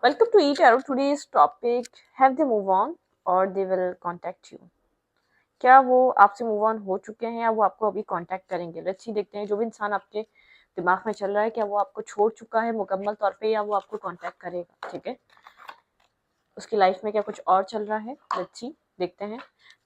Welcome to Eat Arrow. Today's topic: Have they move on or they will contact you? क्या वो आपसे move on हो चुके हैं या वो आपको अभी कांटेक्ट करेंगे? लेट्स सी, देखते हैं जो भी इंसान आपके दिमाग में चल रहा है, क्या वो आपको छोड़ चुका है मुकम्मल तौर पे या वो आपको कांटेक्ट करेगा। ठीक है, उसकी लाइफ में क्या कुछ और चल रहा है। लेट्स सी, देखते हैं।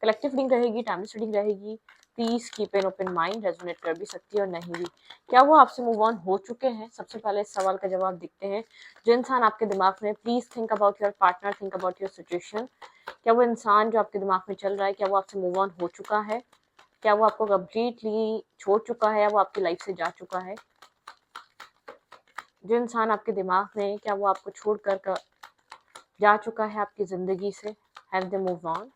कलेक्टिव रीडिंग रहेगी, टाइमलेस रीडिंग रहेगी। Please keep an open mind, resonate कर भी सकती है और नहीं भी। क्या वो आपसे मूव ऑन हो चुके हैं? सबसे पहले इस सवाल का जवाब देखते हैं। जो इंसान आपके दिमाग में, please think about your partner, think about your situation. क्या वो इंसान जो आपके दिमाग में चल रहा है, क्या वो आपसे मूव ऑन हो चुका है? क्या वो आपको कम्प्लीटली छोड़ चुका है या वो आपकी लाइफ से जा चुका है? जो इंसान आपके दिमाग में, क्या वो आपको छोड़कर जा चुका है आपकी जिंदगी से? Have they move on?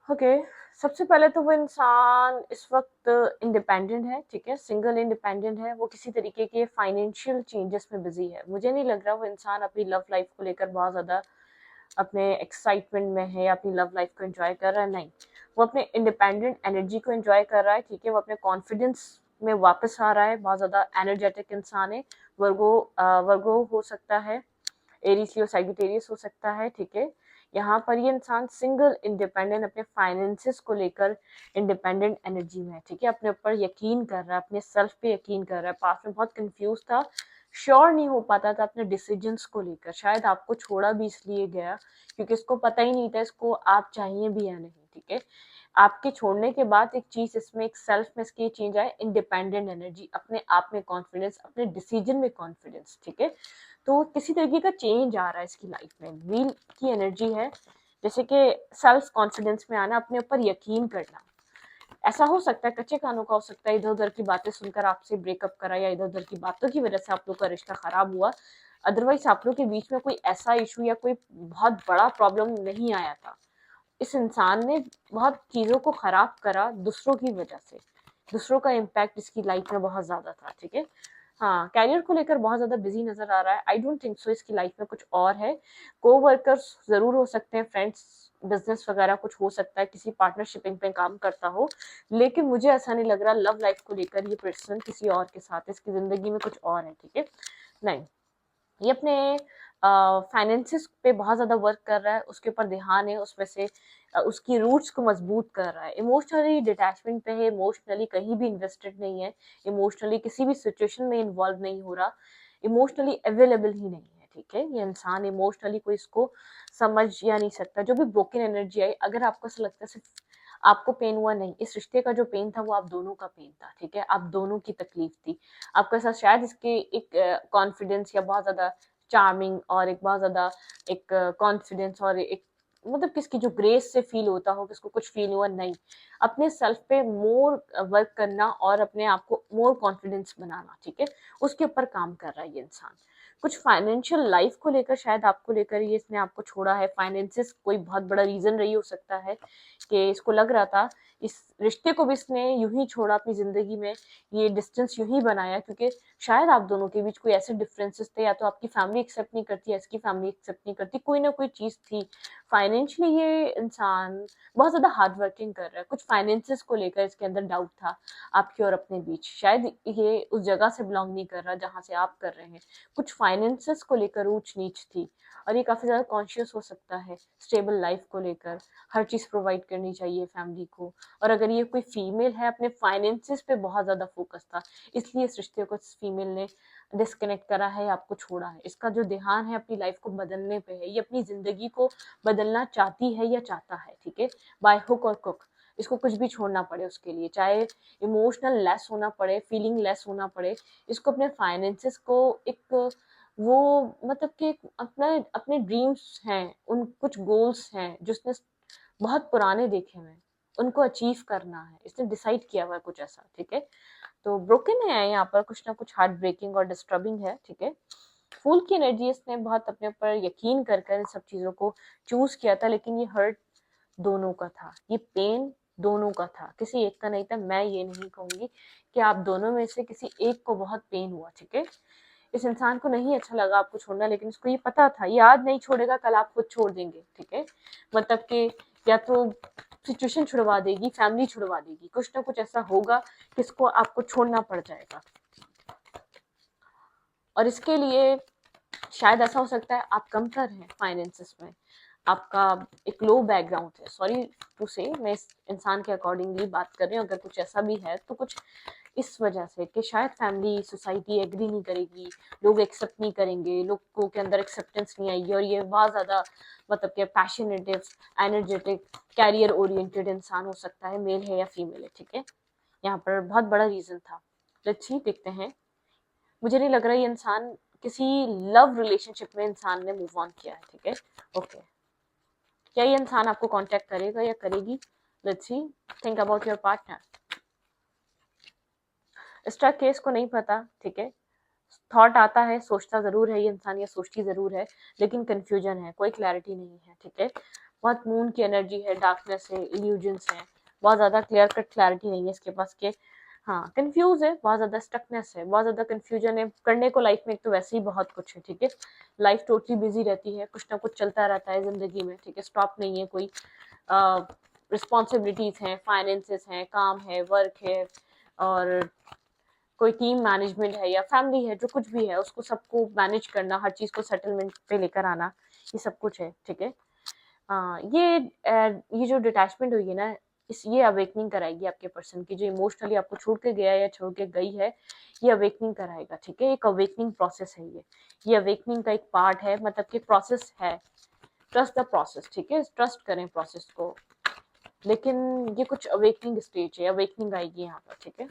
Okay, सबसे पहले तो वो इंसान इस वक्त इंडिपेंडेंट है। ठीक है, सिंगल इंडिपेंडेंट है। वो किसी तरीके के फाइनेंशियल चेंजेस में बिजी है। मुझे नहीं लग रहा वो इंसान अपनी लव लाइफ को लेकर बहुत ज़्यादा अपने एक्साइटमेंट में है या अपनी लव लाइफ को एंजॉय कर रहा है। नहीं, वो अपने इंडिपेंडेंट एनर्जी को एंजॉय कर रहा है। ठीक है, वो अपने कॉन्फिडेंस में वापस आ रहा है। बहुत ज़्यादा एनर्जेटिक इंसान है। वर्गो हो सकता है, एरीज लियो सैजिटेरियस हो सकता है। ठीक है, यहाँ पर ये इंसान सिंगल इंडिपेंडेंट, अपने फाइनेंसेस को लेकर इंडिपेंडेंट एनर्जी में है। ठीक है, अपने ऊपर यकीन कर रहा है, अपने सेल्फ पे यकीन कर रहा है। पास्ट में बहुत कंफ्यूज था, श्योर नहीं हो पाता था अपने डिसीजंस को लेकर। शायद आपको छोड़ा भी इसलिए गया क्योंकि इसको पता ही नहीं था इसको आप चाहिए भी या नहीं। ठीक है, आपके छोड़ने के बाद एक चीज इसमें, एक सेल्फ में इसकी चेंज आए, इंडिपेंडेंट एनर्जी, अपने आप में कॉन्फिडेंस, अपने डिसीजन में कॉन्फिडेंस। ठीक है, तो किसी तरीके का चेंज आ रहा है इसकी लाइफ में। व्हील की एनर्जी है, जैसे कि सेल्फ कॉन्फिडेंस में आना, अपने ऊपर यकीन करना। ऐसा हो सकता है, कच्चे कानों का हो सकता है, इधर उधर की बातें सुनकर आपसे ब्रेकअप करा या इधर उधर की बातों की वजह से आप लोग का रिश्ता खराब हुआ। अदरवाइज आप लोग के बीच में कोई ऐसा इशू या कोई बहुत बड़ा प्रॉब्लम नहीं आया था। इस इंसान ने बहुत चीजों को खराब करा दूसरों की वजह से। दूसरों का इम्पैक्ट इसकी लाइफ में बहुत ज्यादा था। ठीक है, हाँ, कैरियर को लेकर बहुत ज्यादा बिजी नजर आ रहा है। आई डोंट थिंक सो इसकी लाइफ में कुछ और है। को वर्कर्स जरूर हो सकते हैं, फ्रेंड्स, बिजनेस वगैरह कुछ हो सकता है, किसी पार्टनरशिपिंग पे काम करता हो। लेकिन मुझे ऐसा नहीं लग रहा लव लाइफ को लेकर ये पर्सन किसी और के साथ, इसकी जिंदगी में कुछ और है। ठीक है, नहीं, ये अपने फाइनेंसिस पे बहुत ज़्यादा वर्क कर रहा है, उसके ऊपर ध्यान है, उसमें से उसकी रूट्स को मजबूत कर रहा है। इमोशनली डिटैचमेंट पे है, इमोशनली कहीं भी इन्वेस्टेड नहीं है, इमोशनली किसी भी सिचुएशन में इन्वॉल्व नहीं हो रहा, इमोशनली अवेलेबल ही नहीं है। ठीक है, ये इंसान इमोशनली कोई इसको समझ या नहीं सकता। जो भी ब्रोकन एनर्जी आई, अगर आपको ऐसा लगता है सिर्फ आपको पेन हुआ, नहीं, इस रिश्ते का जो पेन था वो आप दोनों का पेन था। ठीक है, आप दोनों की तकलीफ थी। आपको ऐसा शायद इसके एक कॉन्फिडेंस या बहुत ज्यादा चार्मिंग और एक बहुत ज्यादा एक कॉन्फिडेंस और एक मतलब किसकी जो ग्रेस से फील होता हो, किसको कुछ फील हुआ, नहीं, अपने सेल्फ पे मोर वर्क करना और अपने आप को मोर कॉन्फिडेंस बनाना। ठीक है, उसके ऊपर काम कर रहा है ये इंसान। कुछ फाइनेंशियल लाइफ को लेकर शायद आपको लेकर ये इसने आपको छोड़ा है। फाइनेंसिस कोई बहुत बड़ा रीजन रही हो सकता है कि इसको लग रहा था इस रिश्ते को भी इसने यूं ही छोड़ा अपनी जिंदगी में, ये डिस्टेंस यूं ही बनाया क्योंकि शायद आप दोनों के बीच कोई ऐसे डिफरेंसेस थे, या तो आपकी फैमिली एक्सेप्ट नहीं करती, इसकी फैमिली एक्सेप्ट नहीं करती, कोई ना कोई चीज थी। फाइनेंशियली ये इंसान बहुत ज्यादा हार्ड वर्किंग कर रहा है। कुछ फाइनेंसेस को लेकर इसके अंदर डाउट था आपके और अपने बीच। शायद ये उस जगह से बिलोंग नहीं कर रहा जहां से आप कर रहे हैं। कुछ फाइनेंसेस को लेकर ऊंच नीच थी और ये काफी ज्यादा कॉन्शियस हो सकता है स्टेबल लाइफ को लेकर। हर चीज प्रोवाइड करनी चाहिए फैमिली को। और अगर ये कोई फीमेल है, अपने फाइनेंसेस पे बहुत ज्यादा फोकस था, इसलिए इस रिश्ते को इस फीमेल ने डिस्कनेक्ट करा है, आपको छोड़ा है। इसका जो ध्यान है अपनी लाइफ को बदलने पे है, ये अपनी जिंदगी को बदलना चाहती है या चाहता है। ठीक है, बाय हुक और कुक, इसको कुछ भी छोड़ना पड़े उसके लिए, चाहे इमोशनल लेस होना पड़े, फीलिंग लेस होना पड़े, इसको अपने फाइनेंसेस को एक वो मतलब कि अपना अपने ड्रीम्स हैं, उन कुछ गोल्स हैं जो उसने बहुत पुराने देखे हुए हैं, उनको अचीव करना है। इसने डिसाइड किया हुआ है कुछ ऐसा। ठीक है, तो ब्रोकन है यहाँ पर, कुछ ना कुछ हार्ट ब्रेकिंग और डिस्टर्बिंग है। ठीक है, फूल की एनर्जी, इसने बहुत अपने ऊपर यकीन कर कर इन सब चीजों को चूज किया था, लेकिन ये हर्ट दोनों का था, ये पेन दोनों का था, किसी एक का नहीं था। मैं ये नहीं कहूंगी कि आप दोनों में से किसी एक को बहुत पेन हुआ। ठीक है, इस इंसान को नहीं अच्छा लगा आपको छोड़ना, लेकिन इसको ये पता था ये आज नहीं छोड़ेगा, कल आप खुद छोड़ देंगे। ठीक है, मतलब कि या तो सिचुएशन छुड़वा देगी, फैमिली छुड़वा देगी, कुछ ना कुछ ऐसा होगा किसको आपको छोड़ना पड़ जाएगा। और इसके लिए शायद ऐसा हो सकता है आप कमतर हैं फाइनेंसेस में, आपका एक लो बैकग्राउंड है। सॉरी टू से, मैं इस इंसान के अकॉर्डिंगली बात कर रही हूँ, अगर कुछ ऐसा भी है तो कुछ इस वजह से कि शायद फैमिली सोसाइटी एग्री नहीं करेगी, लोग एक्सेप्ट नहीं करेंगे, लोगों के अंदर एक्सेप्टेंस नहीं आएगी, और ये बहुत ज़्यादा मतलब कि पैशनेटिव, एनर्जेटिक, कैरियर ओरिएंटेड इंसान हो सकता है, मेल है या फीमेल है, ठीक है। यहाँ पर बहुत बड़ा रीज़न था। लेट्स सी, देखते हैं। मुझे नहीं लग रहा ये इंसान किसी लव रिलेशनशिप में इंसान ने मूव ऑन किया है, ठीक है। ओके, क्या ये इंसान आपको कांटेक्ट करेगा या करेगी? Let's see, think about your partner. Stuck case को नहीं पता, ठीक है। थॉट आता है, सोचता जरूर है ये इंसान, या सोचती जरूर है, लेकिन कंफ्यूजन है, कोई क्लैरिटी नहीं है, ठीक है। बहुत मून की एनर्जी है, डार्कनेस है, इल्यूजन्स है, बहुत ज्यादा क्लियर कट क्लैरिटी नहीं है इसके पास के। हाँ, कंफ्यूज है, बहुत ज्यादा स्टकनेस है, बहुत ज्यादा कंफ्यूजन है। करने को लाइफ में एक तो वैसे ही बहुत कुछ है, ठीक है। लाइफ टोटली बिजी रहती है, कुछ ना कुछ चलता रहता है जिंदगी में, ठीक है। स्टॉप नहीं है कोई। रिस्पॉन्सिबिलिटीज हैं, फाइनेंसेस हैं, काम है, वर्क है, और कोई टीम मैनेजमेंट है या फैमिली है, जो कुछ भी है उसको सबको मैनेज करना, हर चीज को सेटलमेंट पे लेकर आना, ये सब कुछ है, ठीक है। ये जो डिटैचमेंट हुई है ना, इस ये अवेकनिंग कराएगी आपके पर्सन की, जो इमोशनली आपको छोड़ के गया या छोड़ के गई है, ये अवेकनिंग कराएगा, ठीक है। एक अवेकनिंग प्रोसेस है ये अवेकनिंग का एक पार्ट है, मतलब कि प्रोसेस है। ट्रस्ट द प्रोसेस, ठीक है, ट्रस्ट करें प्रोसेस को। लेकिन ये कुछ अवेकनिंग स्टेज है, अवेकनिंग आएगी यहाँ पर, ठीक है।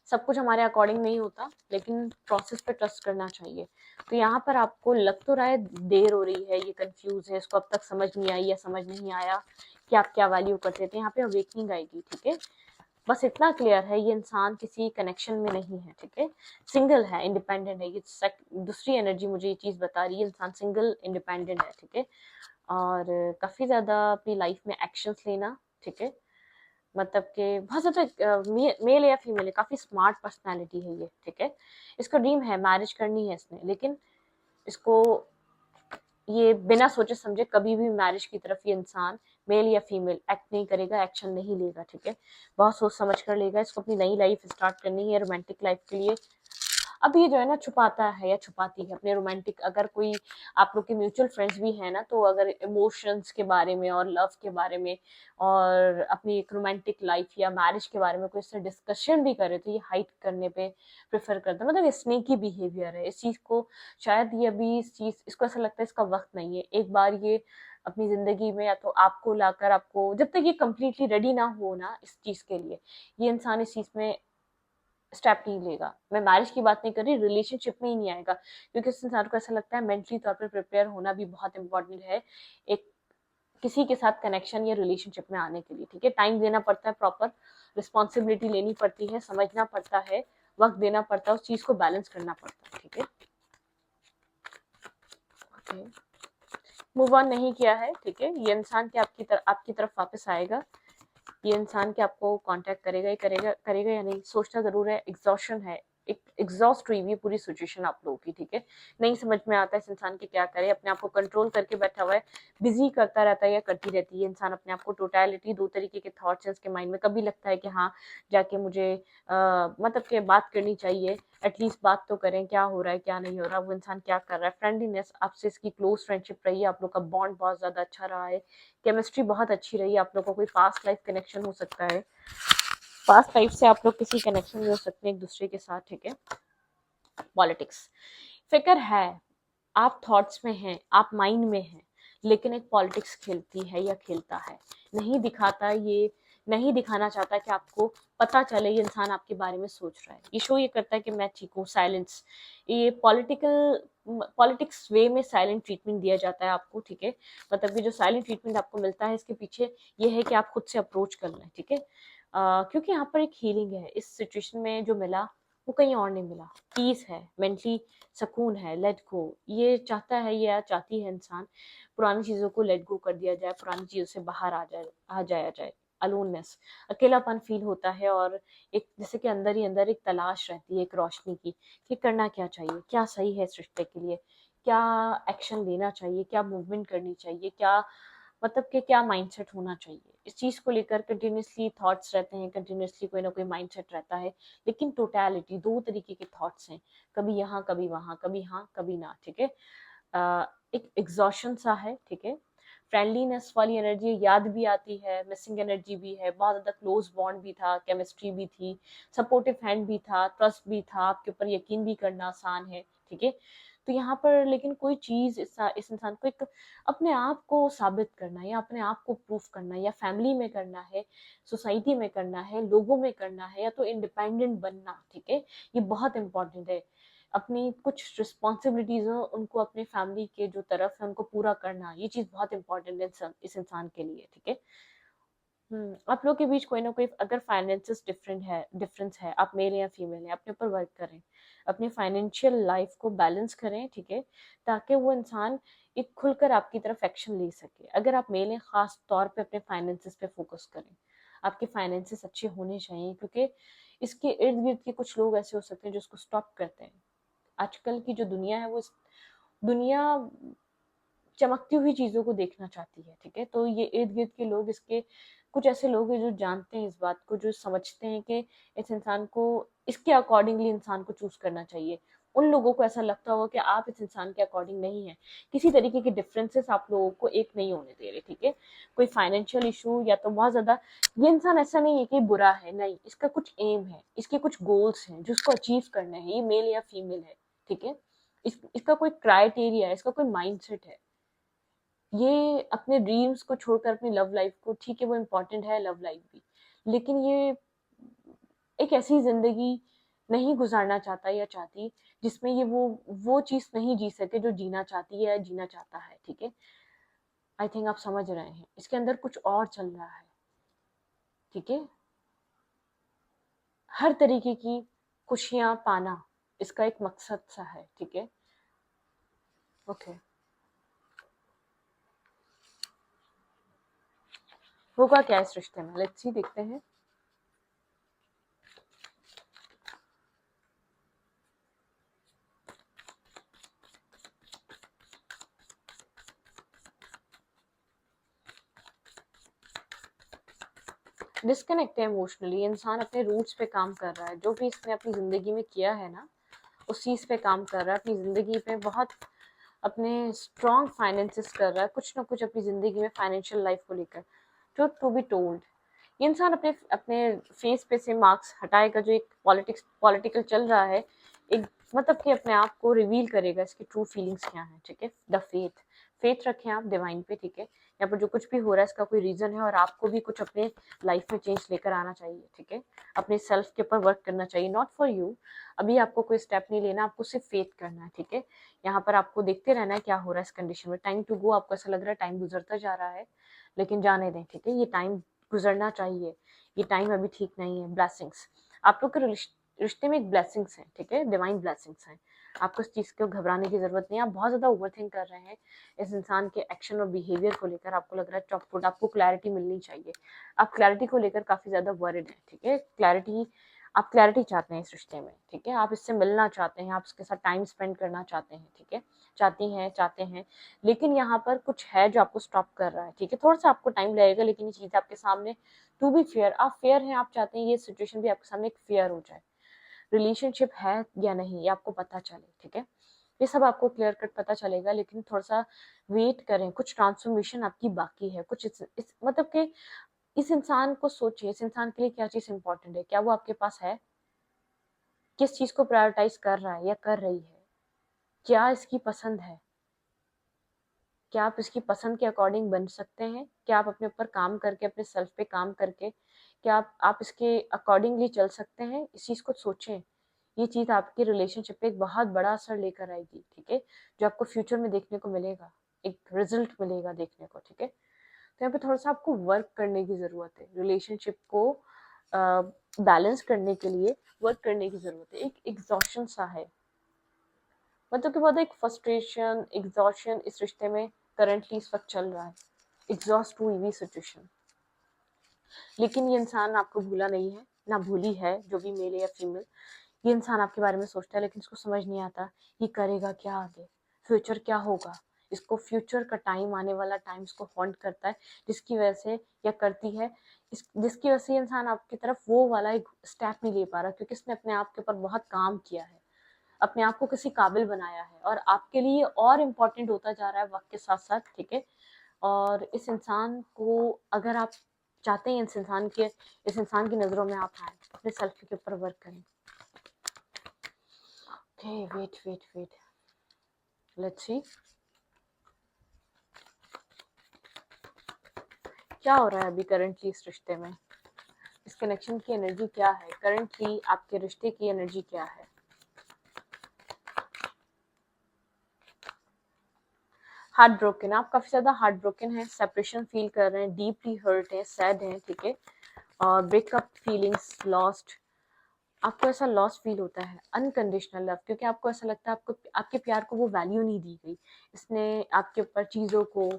सब कुछ हमारे अकॉर्डिंग नहीं होता, लेकिन प्रोसेस पे ट्रस्ट करना चाहिए। तो यहाँ पर आपको लग तो रहा है देर हो रही है, ये कंफ्यूज है, इसको अब तक समझ नहीं आई या समझ नहीं आया कि आप क्या वैल्यू करते थे। यहाँ पे अवेकनिंग आएगी, ठीक है। बस इतना क्लियर है, ये इंसान किसी कनेक्शन में नहीं है, ठीक है। सिंगल है, इंडिपेंडेंट है, ये दूसरी एनर्जी मुझे ये चीज बता रही है, इंसान सिंगल इंडिपेंडेंट है, ठीक है। और काफी ज्यादा अपनी लाइफ में एक्शंस लेना, ठीक है। मतलब कि बहुत ज्यादा मेल या फीमेल है, काफी स्मार्ट पर्सनालिटी है ये, ठीक है। इसका ड्रीम है, मैरिज करनी है इसने, लेकिन इसको ये बिना सोचे समझे कभी भी मैरिज की तरफ ये इंसान, मेल या फीमेल, एक्ट नहीं करेगा, एक्शन नहीं लेगा, ठीक है। बहुत सोच समझ कर लेगा। इसको अपनी नई लाइफ स्टार्ट करनी है, रोमांटिक लाइफ के लिए। अब ये जो है ना, छुपाता है या छुपाती है अपने रोमांटिक, अगर कोई आप लोग के म्यूचुअल फ्रेंड्स भी है ना, तो अगर इमोशंस के बारे में और लव के बारे में और अपनी एक रोमांटिक लाइफ या मैरिज के बारे में कोई इससे डिस्कशन भी करे, तो ये हाइड करने पे प्रेफर करता है। मतलब स्नेकी बिहेवियर है इस चीज को। शायद ये अभी इस चीज, इसको ऐसा लगता है इसका वक्त नहीं है। एक बार ये अपनी जिंदगी में, या तो आपको लाकर, आपको जब तक ये कम्प्लीटली रेडी ना हो ना इस चीज के लिए, ये इंसान इस चीज में स्टेप नहीं लेगा। मैं मैरिज की बात नहीं कर रही, रिलेशनशिप में ही नहीं आएगा, क्योंकि उस इंसान को ऐसा लगता है मेंटली तौर पर प्रिपेयर होना भी बहुत इंपॉर्टेंट है एक किसी के साथ कनेक्शन या रिलेशनशिप में आने के लिए, ठीक है। टाइम देना पड़ता है, प्रॉपर रिस्पॉन्सिबिलिटी लेनी पड़ती है, समझना पड़ता है, वक्त देना पड़ता है, उस चीज को बैलेंस करना पड़ता है, ठीक है। ओके, मूव ऑन नहीं किया है, ठीक है। ये इंसान के आपकी तरफ वापस आएगा। ये इंसान के आपको कांटेक्ट करेगा ही करेगा, करेगा या नहीं, सोचता जरूर है। एग्जॉशन है, एक एग्जॉस्ट हुई हुई है पूरी सिचुएशन आप लोगों की, ठीक है। नहीं समझ में आता है इस इंसान के क्या करे, अपने आप को कंट्रोल करके बैठा हुआ है, बिजी करता रहता है या करती रहती है इंसान अपने आप को। टोटलिटी, दो तरीके के थॉट्स हैं इसके माइंड में। कभी लगता है कि हाँ, जाके मुझे मतलब कि बात करनी चाहिए, एटलीस्ट बात तो करें, क्या हो रहा है क्या नहीं हो रहा, वो इंसान क्या कर रहा है। फ्रेंडलीनेस, आपसे इसकी क्लोज फ्रेंडशिप रही है, आप लोग का बॉन्ड बहुत ज्यादा अच्छा रहा है, केमिस्ट्री बहुत अच्छी रही है आप लोगों को। कोई पास्ट लाइफ कनेक्शन हो सकता है, पास्ट लाइफ से आप लोग किसी कनेक्शन में हो सकते हैं एक दूसरे के साथ, ठीक है। पॉलिटिक्स, फिक्र है, आप थॉट्स में हैं, आप माइंड में हैं, लेकिन एक पॉलिटिक्स खेलती है या खेलता है, नहीं दिखाता, ये नहीं दिखाना चाहता कि आपको पता चले ये इंसान आपके बारे में सोच रहा है। ये शो ये करता है कि मैं ठीक हूँ, साइलेंस। ये पॉलिटिक्स वे में साइलेंट ट्रीटमेंट दिया जाता है आपको, ठीक है। मतलब कि जो साइलेंट ट्रीटमेंट आपको मिलता है, इसके पीछे ये है कि आप खुद से अप्रोच कर लें, ठीक है। क्योंकि यहाँ पर एक हीलिंग है इस सिचुएशन में, जो मिला वो कहीं और नहीं मिला। पीस है, मेंटली सुकून है, लेट गो, ये चाहता है या चाहती है इंसान, पुरानी चीजों को लेट गो कर दिया जाए, पुरानी चीजों से बाहर आ जाया जाए। अलोननेस, अकेलापन फील होता है, और एक जैसे कि अंदर ही अंदर एक तलाश रहती है, एक रोशनी की, कि करना क्या चाहिए, क्या सही है इस रिश्ते के लिए, क्या एक्शन लेना चाहिए, क्या मूवमेंट करनी चाहिए, क्या मतलब कि क्या माइंडसेट होना चाहिए। इस चीज़ को लेकर कंटिन्यूअसली थॉट्स रहते हैं, कंटिन्यूअसली कोई ना कोई माइंडसेट रहता है। लेकिन टोटलिटी दो तरीके के थॉट्स हैं, कभी यहाँ कभी वहाँ, कभी हाँ कभी ना, ठीक है। एक एग्जॉशन सा है, ठीक है। फ्रेंडलीनेस वाली एनर्जी याद भी आती है, मिसिंग एनर्जी भी है, बहुत ज़्यादा क्लोज बॉन्ड भी था, केमिस्ट्री भी थी, सपोर्टिव हैंड भी था, ट्रस्ट भी था, आपके ऊपर यकीन भी करना आसान है, ठीक है। तो यहाँ पर लेकिन कोई चीज़ इस इंसान को एक अपने आप को साबित करना या अपने आप को प्रूफ करना, या फैमिली में करना है, सोसाइटी में करना है, लोगों में करना है, या तो इंडिपेंडेंट बनना, ठीक है। ये बहुत इंपॉर्टेंट है। अपनी कुछ रिस्पॉन्सिबिलिटीज हो उनको अपने फैमिली के जो तरफ है उनको पूरा करना, ये चीज़ बहुत इंपॉर्टेंट है इस इंसान के लिए, ठीक है। आप लोग के बीच कोई ना कोई अगर फाइनेंसिस डिफरेंस है, आप मेल या फीमेल हैं, अपने ऊपर वर्क करें, अपनी फाइनेंशियल लाइफ को बैलेंस करें, ठीक है, ताकि वो इंसान एक खुलकर आपकी तरफ एक्शन ले सके। अगर आप मेल हैं, खास तौर पे अपने फाइनेंसिस पे फोकस करें, आपके फाइनेंसिस अच्छे होने चाहिए, क्योंकि इसके इर्द गिर्द के कुछ लोग ऐसे हो सकते हैं जो उसको स्टॉप करते हैं। आजकल की जो दुनिया है वो दुनिया चमकती हुई चीज़ों को देखना चाहती है, ठीक है। तो ये इर्द-गिर्द के लोग, इसके कुछ ऐसे लोग हैं जो जानते हैं इस बात को, जो समझते हैं कि इस इंसान को इसके अकॉर्डिंगली इंसान को चूज़ करना चाहिए। उन लोगों को ऐसा लगता होगा कि आप इस इंसान के अकॉर्डिंग नहीं हैं। किसी तरीके के डिफरेंसेस आप लोगों को एक नहीं होने दे रहे, ठीक है। कोई फाइनेंशियल इशू या तो बहुत ज़्यादा, ये इंसान ऐसा नहीं है कि बुरा है, नहीं, इसका कुछ एम है, इसके कुछ गोल्स हैं जो उसको अचीव करने हैं, ये मेल या फीमेल है, ठीक है। इसका कोई क्राइटेरिया है, इसका कोई माइंडसेट है। ये अपने ड्रीम्स को छोड़कर अपनी लव लाइफ को, ठीक है वो इम्पोर्टेंट है लव लाइफ भी, लेकिन ये एक ऐसी जिंदगी नहीं गुजारना चाहता या चाहती जिसमें ये वो चीज नहीं जी सके जो जीना चाहती है या जीना चाहता है, ठीक है। आई थिंक आप समझ रहे हैं, इसके अंदर कुछ और चल रहा है, ठीक है। हर तरीके की खुशियां पाना इसका एक मकसद सा है, ठीक है। ओके, होगा क्या इस रिश्ते में, लेट्स सी, देखते हैं। डिस्कनेक्ट है इमोशनली, इंसान अपने रूट्स पे काम कर रहा है, जो भी इसने अपनी ज़िंदगी में किया है ना, उस चीज़ पे काम कर रहा है, अपनी ज़िंदगी पे बहुत अपने स्ट्रॉन्ग फाइनेंसेस कर रहा है, कुछ ना कुछ अपनी ज़िंदगी में फाइनेंशियल लाइफ को लेकर। ट्रुथ टू बी टोल्ड, ये इंसान अपने अपने फेस पे से मार्क्स हटाएगा, जो एक पॉलिटिकल चल रहा है, एक मतलब कि अपने आप को रिवील करेगा इसकी ट्रू फीलिंग्स क्या हैं, ठीक है। द फेथ, फेथ रखें आप डिवाइन पे, ठीक है। यहाँ पर जो कुछ भी हो रहा है इसका कोई रीजन है, और आपको भी कुछ अपने लाइफ में चेंज लेकर आना चाहिए, ठीक है। अपने सेल्फ के ऊपर वर्क करना चाहिए, नॉट फॉर यू। अभी आपको कोई स्टेप नहीं लेना, आपको सिर्फ फेथ करना है, ठीक है। यहाँ पर आपको देखते रहना है क्या हो रहा है इस कंडीशन में, टाइम टू गो, आपको ऐसा लग रहा है टाइम गुजरता जा रहा है, लेकिन जाने दें, ठीक है। ये टाइम गुजरना चाहिए, ये टाइम अभी ठीक नहीं है। ब्लेसिंग्स, आप लोग के रिश्ते में एक ब्लेसिंग्स है, ठीक है, डिवाइन ब्लेसिंग्स हैं। आपको इस चीज़ को घबराने की जरूरत नहीं है। आप बहुत ज़्यादा ओवरथिंक कर रहे हैं इस इंसान के एक्शन और बिहेवियर को लेकर, आपको लग रहा है चॉपफुट, आपको क्लैरिटी मिलनी चाहिए। आप क्लैरिटी को लेकर काफ़ी ज़्यादा वरिड हैं, ठीक है। आप क्लैरिटी चाहते हैं इस रिश्ते में, ठीक है। आप इससे मिलना चाहते हैं, आप इसके साथ टाइम स्पेंड करना चाहते हैं, ठीक है, चाहते हैं। लेकिन यहाँ पर कुछ है जो आपको स्टॉप कर रहा है, ठीक है। थोड़ा सा आपको टाइम लगेगा, लेकिन ये चीज़ आपके सामने, टू बी फेयर, आप फेयर हैं, आप चाहते हैं ये सिचुएशन भी आपके सामने एक फेयर हो जाए, रिलेशनशिप है या नहीं ये आपको पता चले, ठीक है। ये सब आपको क्लियर कट पता चलेगा, लेकिन थोड़ा सा वेट करें, कुछ ट्रांसफॉर्मेशन आपकी बाकी है, कुछ इस मतलब कि इस इंसान को सोचिए, इस इंसान के लिए क्या चीज़ इंपॉर्टेंट है, क्या वो आपके पास है, किस चीज़ को प्रायोरिटाइज कर रहा है या कर रही है, क्या इसकी पसंद है, क्या आप इसकी पसंद के अकॉर्डिंग बन सकते हैं, क्या आप अपने ऊपर काम करके, अपने सेल्फ पे काम करके, क्या आप इसके अकॉर्डिंगली चल सकते हैं, इस चीज़ को सोचें। ये चीज़ आपके रिलेशनशिप पे एक बहुत बड़ा असर लेकर आएगी, ठीक है, जो आपको फ्यूचर में देखने को मिलेगा, एक रिजल्ट मिलेगा देखने को, ठीक है। तो यहाँ पे थोड़ा सा आपको वर्क करने की ज़रूरत है, रिलेशनशिप को बैलेंस करने के लिए वर्क करने की ज़रूरत है। एक एग्जॉशन सा है, मतलब कि बहुत एक फ्रस्ट्रेशन, एग्जॉशन इस रिश्ते में करंटली इस वक्त चल रहा है, एग्जॉस्ट हुई हुई सिचुएशन। लेकिन ये इंसान आपको भूला नहीं है, ना भूली है, जो भी मेल या फीमेल, ये इंसान आपके बारे में सोचता है, लेकिन इसको समझ नहीं आता ये करेगा क्या आगे। फ्यूचर क्या होगा, इसको फ्यूचर का टाइम, आने वाला टाइम इसको हॉन्ट करता है, जिसकी वजह से या करती है जिसकी वजह से इंसान आपकी तरफ वो वाला एक स्टेप नहीं ले पा रहा, क्योंकि इसने अपने आप के ऊपर बहुत काम किया है, अपने आप को किसी काबिल बनाया है, और आपके लिए और इम्पोर्टेंट होता जा रहा है वक्त के साथ साथ, ठीक है। और इस इंसान को अगर आप चाहते हैं इस इंसान की नज़रों में आप आए, अपने सेल्फ के ऊपर वर्क करें। ओके, वेट, लेट्स सी क्या हो रहा है अभी करंटली इस रिश्ते में, इस कनेक्शन की एनर्जी क्या है, करंटली आपके रिश्ते की एनर्जी क्या है। हार्ट ब्रोकन, आप काफी ज्यादा हार्ट ब्रोकन है, सेपरेशन फील कर रहे हैं, डीपली हर्ट है, सैड है, ठीक है। और ब्रेकअप फीलिंग्स, लॉस्ट, आपको ऐसा लॉस फील होता है, अनकंडीशनल लव, क्योंकि आपको ऐसा लगता है आपको आपके प्यार को वो वैल्यू नहीं दी गई, इसने आपके ऊपर चीज़ों को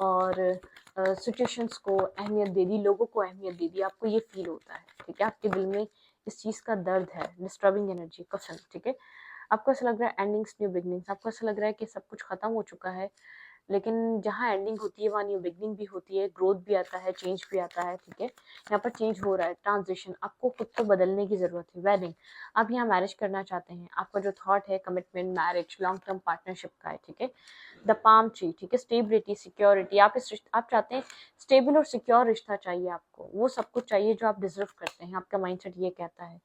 और सिचुएशंस को अहमियत दे दी, लोगों को अहमियत दे दी, आपको ये फील होता है, ठीक है। आपके दिल में इस चीज़ का दर्द है, डिस्टर्बिंग एनर्जी कसम, ठीक है। आपको ऐसा लग रहा है एंडिंग्स न्यू बिगनिंग्स, आपको ऐसा लग रहा है कि सब कुछ खत्म हो चुका है, लेकिन जहाँ एंडिंग होती है वहाँ न्यू बिगनिंग भी होती है, ग्रोथ भी आता है, चेंज भी आता है, ठीक है। यहाँ पर चेंज हो रहा है, ट्रांजिशन, आपको खुद को बदलने की जरूरत है, वेडिंग, आप यहाँ मैरिज करना चाहते हैं, आपका जो थॉट है commitment, marriage, long term partnership का है, ठीक है। द पाम ट्री, ठीक है, स्टेबिलिटी, सिक्योरिटी, आप चाहते हैं स्टेबल और सिक्योर रिश्ता चाहिए, आपको वो सब कुछ चाहिए जो आप डिजर्व करते हैं, आपका माइंडसेट ये कहता है।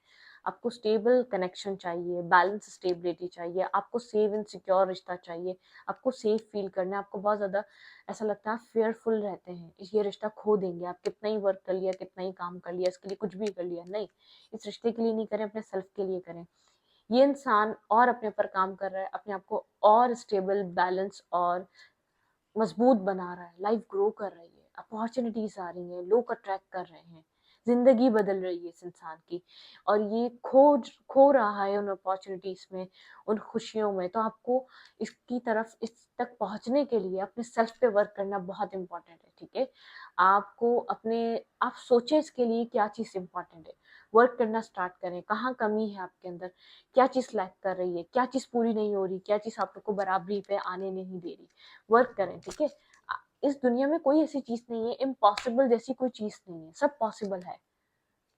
आपको स्टेबल कनेक्शन चाहिए, बैलेंस स्टेबिलिटी चाहिए, आपको सेफ एंड सिक्योर रिश्ता चाहिए, आपको सेफ फील करना है, आपको बहुत ज़्यादा ऐसा लगता है फेयरफुल रहते हैं, ये रिश्ता खो देंगे, आप कितना ही वर्क कर लिया, कितना ही काम कर लिया, इसके लिए कुछ भी कर लिया, नहीं, इस रिश्ते के लिए नहीं करें, अपने सेल्फ के लिए करें। ये इंसान और अपने ऊपर काम कर रहा है, अपने आप को और स्टेबल, बैलेंस और मजबूत बना रहा है, लाइफ ग्रो कर रही है, अपॉर्चुनिटीज आ रही हैं, लोग अट्रैक्ट कर रहे हैं, जिंदगी बदल रही है इस इंसान की, और ये खो रहा है उन अपॉर्चुनिटीज में, उन खुशियों में। तो आपको इसकी तरफ, इस तक पहुंचने के लिए अपने सेल्फ पे वर्क करना बहुत इंपॉर्टेंट है, ठीक है। आप सोचें इसके लिए क्या चीज़ इंपॉर्टेंट है, वर्क करना स्टार्ट करें, कहाँ कमी है आपके अंदर, क्या चीज़ लैक कर रही है, क्या चीज़ पूरी नहीं हो रही, क्या चीज़ आप लोग को बराबरी पे आने नहीं दे रही, वर्क करें, ठीक है। इस दुनिया में कोई ऐसी चीज नहीं है, इम्पॉसिबल जैसी कोई चीज नहीं है, सब पॉसिबल है,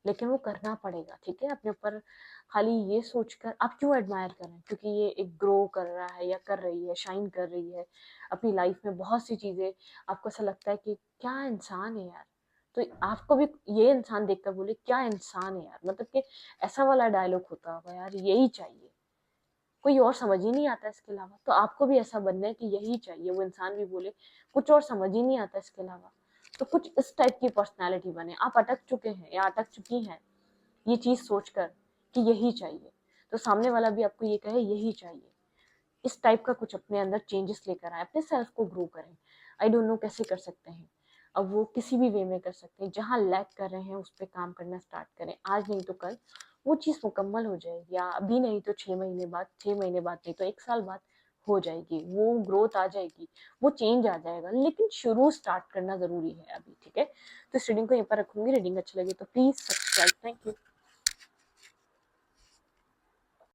लेकिन वो करना पड़ेगा, ठीक है। अपने ऊपर खाली ये सोचकर आप क्यों एडमायर करें, क्योंकि ये एक ग्रो कर रहा है या कर रही है, शाइन कर रही है अपनी लाइफ में बहुत सी चीजें, आपको ऐसा लगता है कि क्या इंसान है यार, तो आपको भी ये इंसान देखकर बोले क्या इंसान है यार, मतलब कि ऐसा वाला डायलॉग होता होगा यार, यही चाहिए, कोई और समझ ही नहीं आता इसके अलावा, तो आपको भी ऐसा बनना है कि यही चाहिए, वो इंसान भी बोले कुछ और समझ ही नहीं आता इसके अलावा, तो कुछ इस टाइप की पर्सनालिटी बने। आप अटक चुके हैं या अटक चुकी हैं ये चीज सोचकर कि यही चाहिए, तो सामने वाला भी आपको ये कहे यही चाहिए, इस टाइप का कुछ अपने अंदर चेंजेस लेकर आए, अपने सेल्फ को ग्रो करें। आई डोंट नो कैसे कर सकते हैं, अब वो किसी भी वे में कर सकते हैं, जहाँ लैक कर रहे हैं उस पर काम करना स्टार्ट करें, आज नहीं तो कल वो चीज़ मुकम्मल हो जाएगी, या अभी नहीं तो 6 महीने बाद, 6 महीने बाद नहीं तो 1 साल बाद हो जाएगी, वो ग्रोथ आ जाएगी, वो चेंज आ जाएगा, लेकिन शुरू स्टार्ट करना जरूरी है अभी, ठीक है। तो इस रीडिंग को यहीं पर रखूंगी, रीडिंग अच्छी लगी तो प्लीज सब्सक्राइब, थैंक यू।